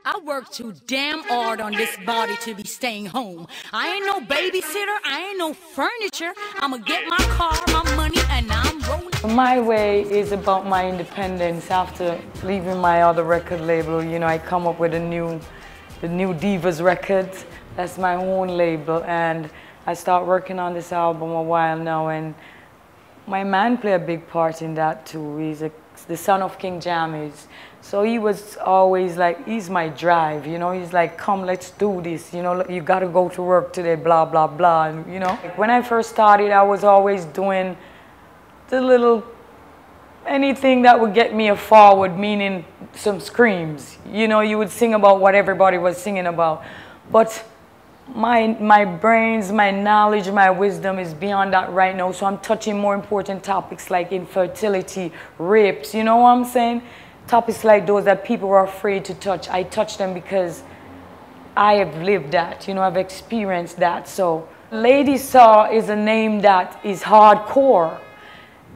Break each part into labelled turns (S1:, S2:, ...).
S1: I work too damn hard on this body to be staying home. I ain't no babysitter, I ain't no furniture. I'ma get my car, my money, and I'm rolling.
S2: My Way is about my independence. After leaving my other record label, you know, I come up with the new Divas Records. That's my own label, and I start working on this album a while now, and my man played a big part in that too. He's the son of King Jammies. So he was always like, he's my drive, you know. He's like, come, let's do this, you know, you gotta go to work today, blah, blah, blah, and, you know. When I first started, I was always doing the little, anything that would get me a forward, meaning some screams. You know, you would sing about what everybody was singing about. But my brains, my knowledge, my wisdom is beyond that right now. So I'm touching more important topics like infertility, rapes, you know what I'm saying? Topics like those that people are afraid to touch. I touch them because I have lived that, you know, I've experienced that. So Lady Saw is a name that is hardcore.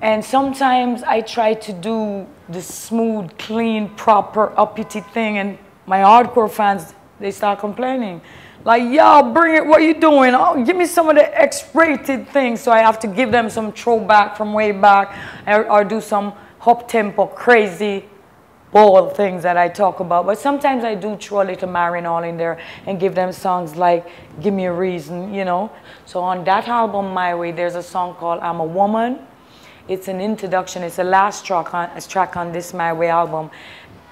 S2: And sometimes I try to do the smooth, clean, proper, uppity thing, and my hardcore fans, they start complaining. Like, yo, bring it, what you doing? Oh, give me some of the X-rated things. So I have to give them some throwback from way back, or do some up-tempo, crazy, bold things that I talk about. But sometimes I do throw a little Marinol in there and give them songs like Give Me a Reason, you know. So on that album, My Way, there's a song called I'm a Woman. It's an introduction. It's the last track on this My Way album.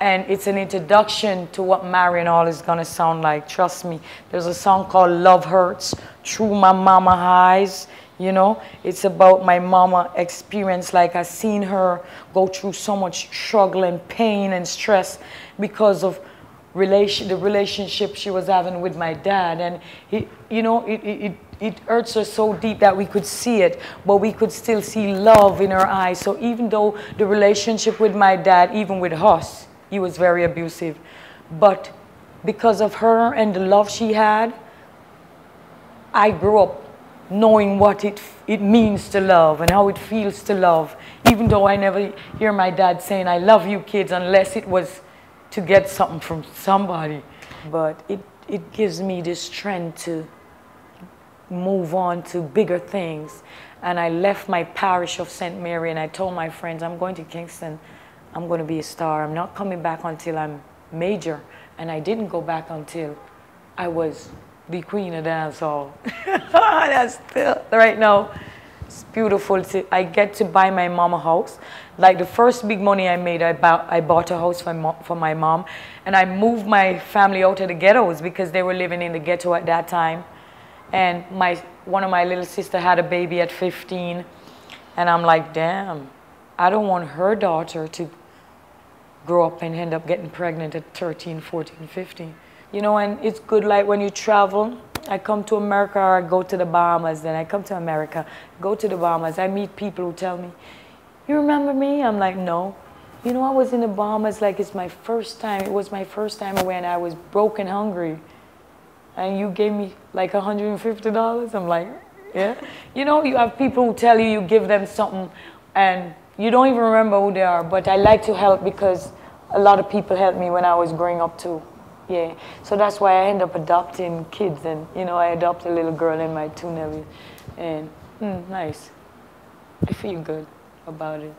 S2: And it's an introduction to what Marinol is gonna sound like, trust me. There's a song called Love Hurts, Through My Mama Eyes, you know. It's about my mama experience, like I seen her go through so much struggle and pain and stress because of the relationship she was having with my dad. And it hurts her so deep that we could see it, but we could still see love in her eyes. So even though the relationship with my dad, even with us, he was very abusive, but because of her and the love she had, I grew up knowing what it means to love and how it feels to love, even though I never hear my dad saying, I love you kids, unless it was to get something from somebody. But it gives me this strength to move on to bigger things. And I left my parish of St. Mary and I told my friends, I'm going to Kingston. I'm going to be a star. I'm not coming back until I'm major. And I didn't go back until I was the queen of dancehall. That's still, right now, it's beautiful. I get to buy my mom a house. Like the first big money I made, I bought a house for my mom. And I moved my family out of the ghettos because they were living in the ghetto at that time. And one of my little sisters had a baby at 15. And I'm like, damn, I don't want her daughter to grow up and end up getting pregnant at 13, 14, 15. You know, and it's good, like when you travel, I come to America or I go to the Bahamas, then I come to America, go to the Bahamas, I meet people who tell me, you remember me? I'm like, no. You know, I was in the Bahamas like it's my first time, it was my first time when I was broke and hungry. And you gave me like $150? I'm like, yeah. You know, you have people who tell you give them something and you don't even remember who they are, but I like to help because a lot of people helped me when I was growing up too. Yeah, so that's why I end up adopting kids, and you know, I adopt a little girl and my two nephews, and nice. I feel good about it.